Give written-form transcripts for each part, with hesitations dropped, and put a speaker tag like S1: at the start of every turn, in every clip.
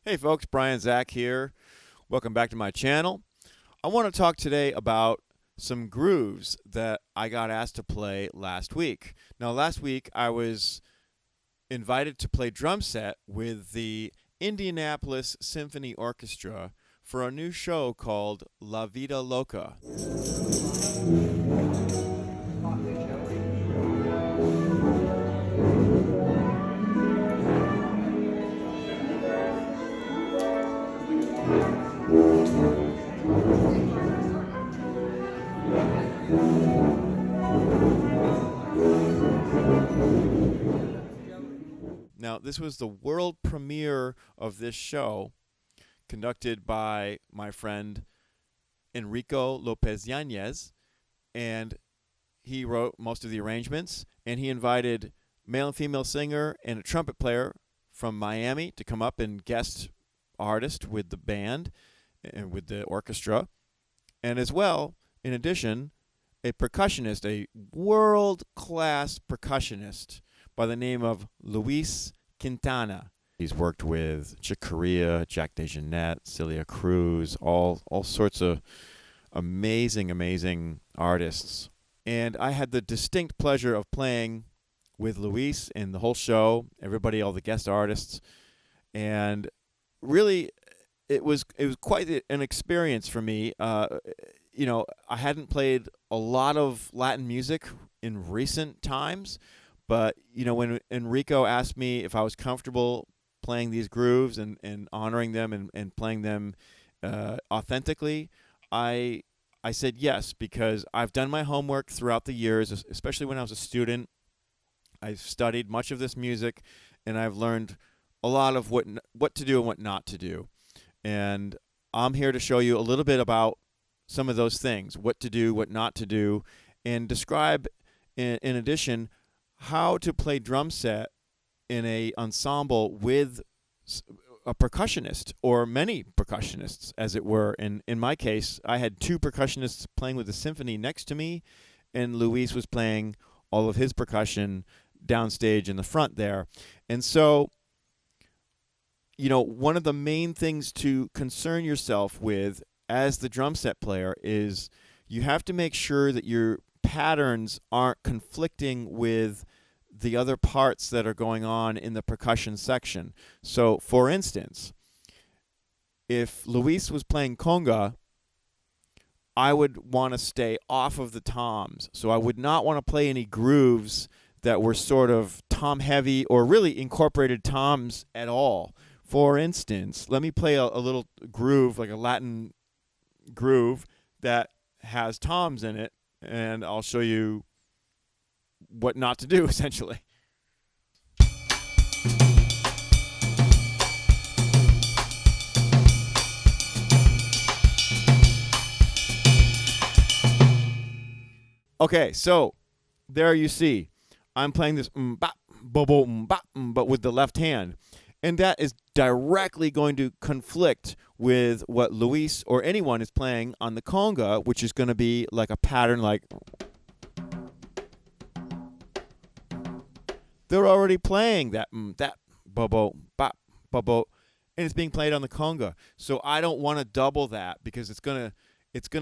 S1: Hey folks, Brian Zach here. Welcome back to my channel. I want to talk today about some grooves that I got asked to play last week. Now, last week I was invited to play drum set with the Indianapolis Symphony Orchestra for a new show called La Vida Loca. Now, this was the world premiere of this show, conducted by my friend Enrico Lopez Yanez, and he wrote most of the arrangements, and he invited male and female singer and a trumpet player from Miami to come up and guest artist with the band and with the orchestra, and as well, in addition, a percussionist, a world-class percussionist by the name of Luis Quintana. He's worked with Chick Corea, Jack DeJohnette, Celia Cruz, all sorts of amazing artists. And I had the distinct pleasure of playing with Luis and the whole show, everybody, all the guest artists, and really it was quite an experience for me. I hadn't played a lot of Latin music in recent times, but when Enrico asked me if I was comfortable playing these grooves and honoring them and playing them authentically, I said yes, because I've done my homework throughout the years, especially when I was a student. I've studied much of this music, and I've learned a lot of what to do and what not to do. And I'm here to show you a little bit about some of those things, what to do, what not to do, and describe, in addition, how to play drum set in a ensemble with a percussionist, or many percussionists, as it were. And in my case, I had two percussionists playing with the symphony next to me, and Luis was playing all of his percussion downstage in the front there. And so, one of the main things to concern yourself with as the drum set player is you have to make sure that your patterns aren't conflicting with the other parts that are going on in the percussion section. So, for instance, if Luis was playing conga, I would want to stay off of the toms. So I would not want to play any grooves that were sort of tom heavy or really incorporated toms at all. For instance, let me play a little groove, like a Latin groove that has toms in it, and I'll show you what not to do, essentially. Okay, so there you see, I'm playing this bop, bo, bop, but with the left hand. And that is directly going to conflict with what Luis or anyone is playing on the conga, which is going to be like a pattern like... They're already playing that bo, bop, bo, and it's being played on the conga. So I don't want to double that, because it's gonna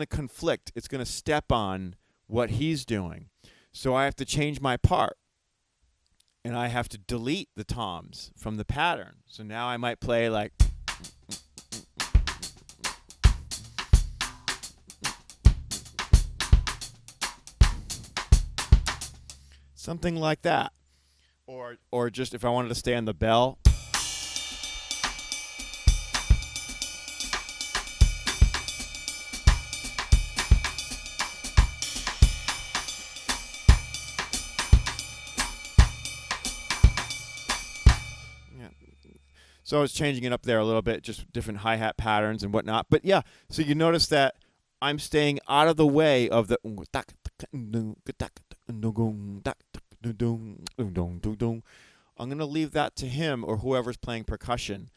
S1: conflict. It's gonna step on what he's doing. So I have to change my part, and I have to delete the toms from the pattern. So now I might play like... something like that. Or just if I wanted to stay on the bell. So I was changing it up there a little bit, just different hi-hat patterns and whatnot. But yeah, so you notice that I'm staying out of the way of the... I'm going to leave that to him or whoever's playing percussion.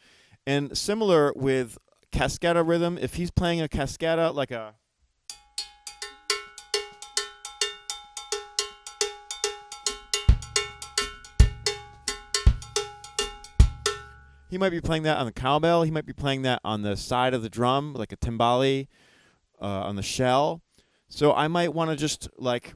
S1: And similar with cascada rhythm, if he's playing a cascada like a... he might be playing that on the cowbell. He might be playing that on the side of the drum, like a timbali, on the shell. So I might want to just like.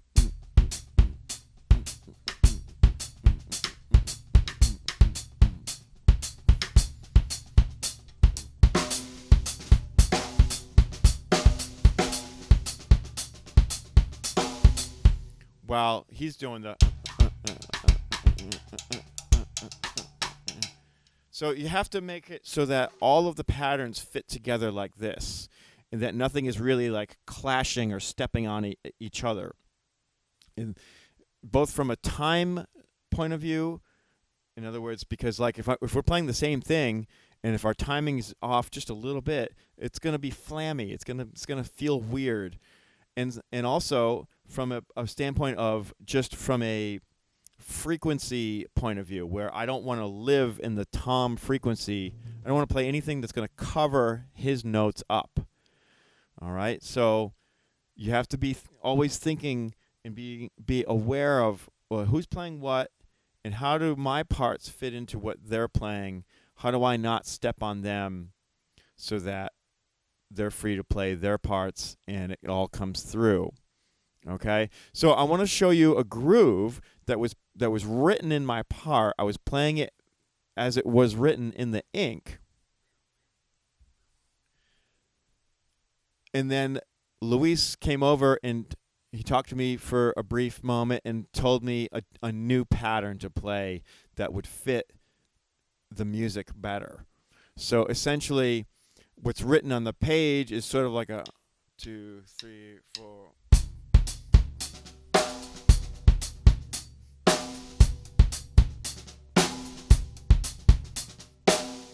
S1: While he's doing the. So you have to make it so that all of the patterns fit together like this, and that nothing is really like clashing or stepping on each other. And both from a time point of view, in other words, because like if we're playing the same thing, and if our timing is off just a little bit, it's gonna be flammy. It's gonna feel weird, and also from a standpoint of just from a frequency point of view, where I don't want to live in the tom frequency. I don't want to play anything that's going to cover his notes up. All right, so you have to be always thinking and be aware of who's playing what, and how do my parts fit into what they're playing. How do I not step on them so that they're free to play their parts and it all comes through. Okay, so I want to show you a groove that was written in my part. I was playing it as it was written in the ink, and then Luis came over and he talked to me for a brief moment and told me a new pattern to play that would fit the music better. So essentially, what's written on the page is sort of like a 2, 3, 4.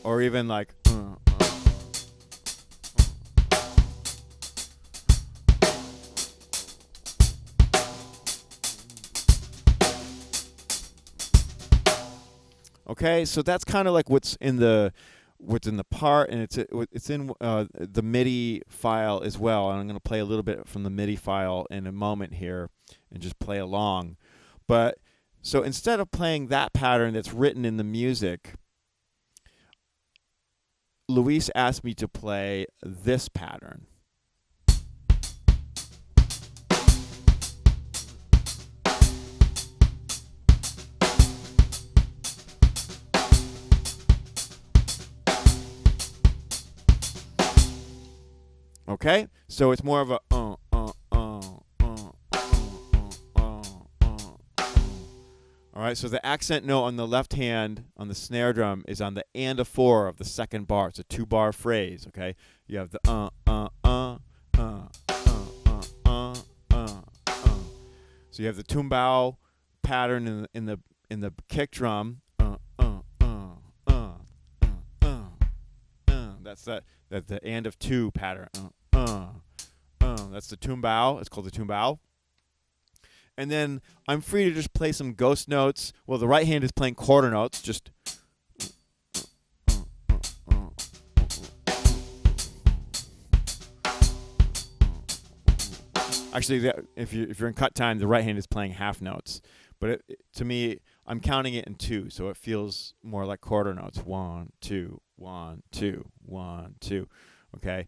S1: Or even like okay, so that's kind of like what's in the part, and it's in the MIDI file as well. And I'm going to play a little bit from the MIDI file in a moment here, and just play along. But so instead of playing that pattern that's written in the music, Luis asked me to play this pattern. Okay, so it's more of a All right, so the accent note on the left hand on the snare drum is on the and a 4 of the second bar. It's a 2-bar phrase, okay? You have the So you have the tumbao pattern in the kick drum. That's the and of 2 pattern. That's the tumbao. It's called the tumbao. And then I'm free to just play some ghost notes. Well, the right hand is playing quarter notes. Just actually, if you're in cut time, the right hand is playing half notes. But to me, I'm counting it in 2, so it feels more like quarter notes. 1, 2, 1, 2, 1, 2. Okay.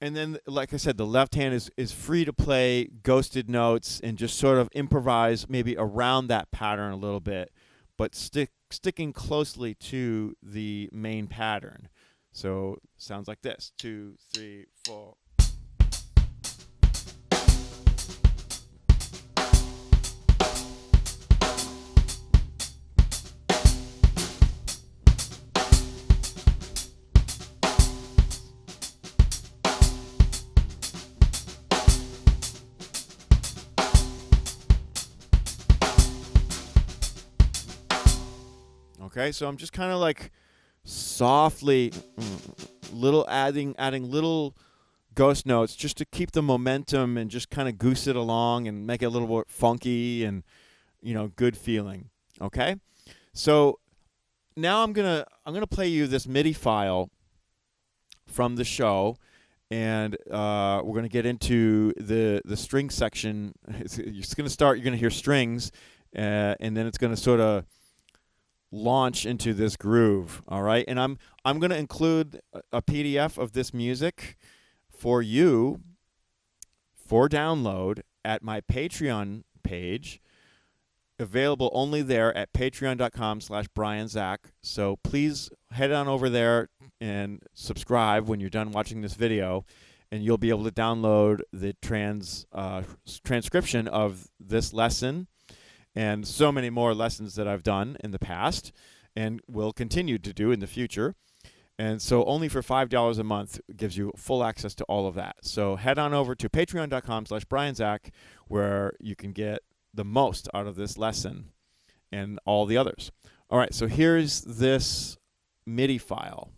S1: And then, like I said, the left hand is free to play ghosted notes and just sort of improvise maybe around that pattern a little bit, but sticking closely to the main pattern. So sounds like this: 2, 3, 4. Okay, so I'm just kind of like softly adding little ghost notes just to keep the momentum and just kind of goose it along and make it a little bit funky and, good feeling. Okay? So now I'm going to play you this MIDI file from the show, and we're going to get into the string section. You're going to hear strings, and then it's going to sort of launch into this groove. All right, and I'm going to include a PDF of this music for you for download at my Patreon page, available only there at patreon.com/BrianZach. So please head on over there and subscribe when you're done watching this video, and you'll be able to download the transcription of this lesson and so many more lessons that I've done in the past and will continue to do in the future. And so only for $5 a month gives you full access to all of that. So head on over to patreon.com/BrianZach, where you can get the most out of this lesson and all the others. All right, so here's this MIDI file.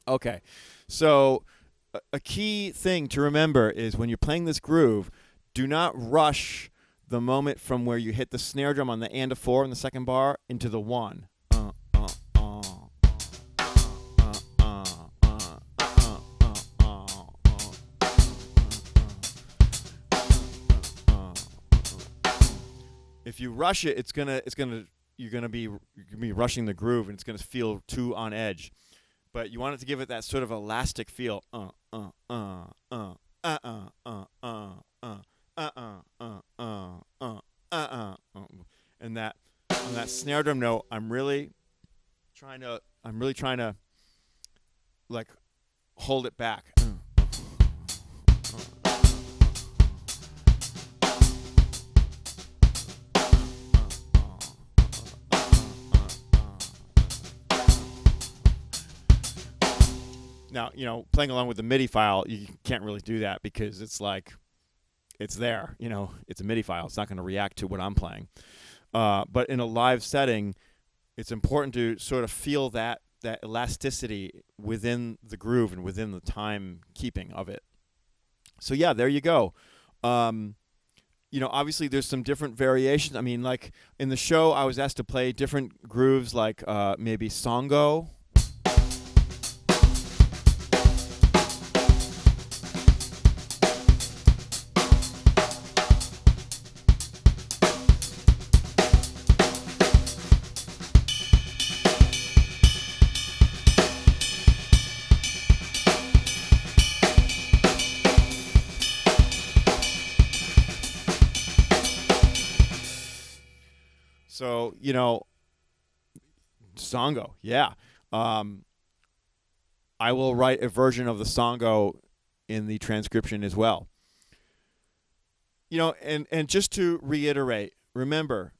S1: Okay, so a key thing to remember is when you're playing this groove, do not rush the moment from where you hit the snare drum on the and a 4 in the second bar into the 1. If you rush it, you're gonna be rushing the groove, and it's gonna feel too on edge. But you want it to give it that sort of elastic feel. And that on that snare drum note, I'm really trying to like hold it back. Now, playing along with the MIDI file, you can't really do that because it's like, it's there. It's a MIDI file. It's not going to react to what I'm playing. But in a live setting, it's important to sort of feel that elasticity within the groove and within the time keeping of it. So yeah, there you go. Obviously there's some different variations. I mean, like in the show, I was asked to play different grooves, like maybe songo. So, songo, yeah. I will write a version of the songo in the transcription as well. And just to reiterate, remember,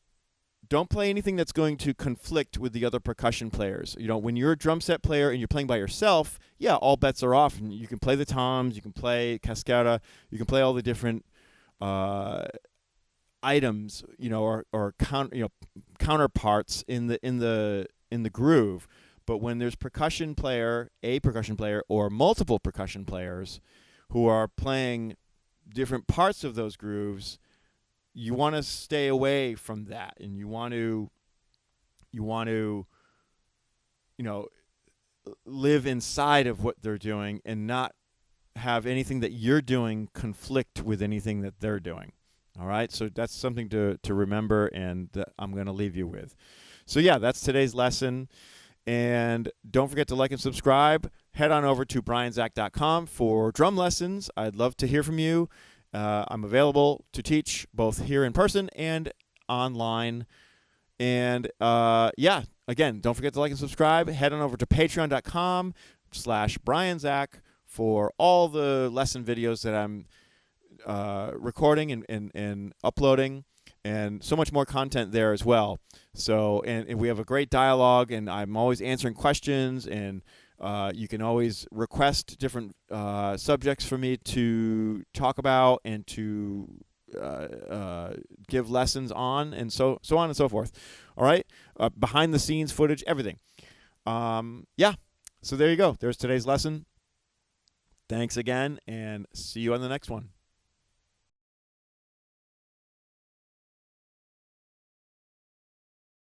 S1: don't play anything that's going to conflict with the other percussion players. When you're a drum set player and you're playing by yourself, yeah, all bets are off. And you can play the toms, you can play cascada, you can play all the different items, or counterparts in the groove. But when there's a percussion player or multiple percussion players who are playing different parts of those grooves, you want to stay away from that, and you want to live inside of what they're doing and not have anything that you're doing conflict with anything that they're doing. All right, so that's something to remember, and that I'm going to leave you with. So yeah, that's today's lesson. And don't forget to like and subscribe. Head on over to brianzach.com for drum lessons. I'd love to hear from you. I'm available to teach both here in person and online. And yeah, again, don't forget to like and subscribe. Head on over to patreon.com/brianzach for all the lesson videos that I'm recording and uploading, and so much more content there as well. So, and we have a great dialogue, and I'm always answering questions, and you can always request different subjects for me to talk about and to give lessons on, and so on and so forth. All right, behind the scenes footage, everything. Yeah, so there you go. There's today's lesson. Thanks again, and see you on the next one.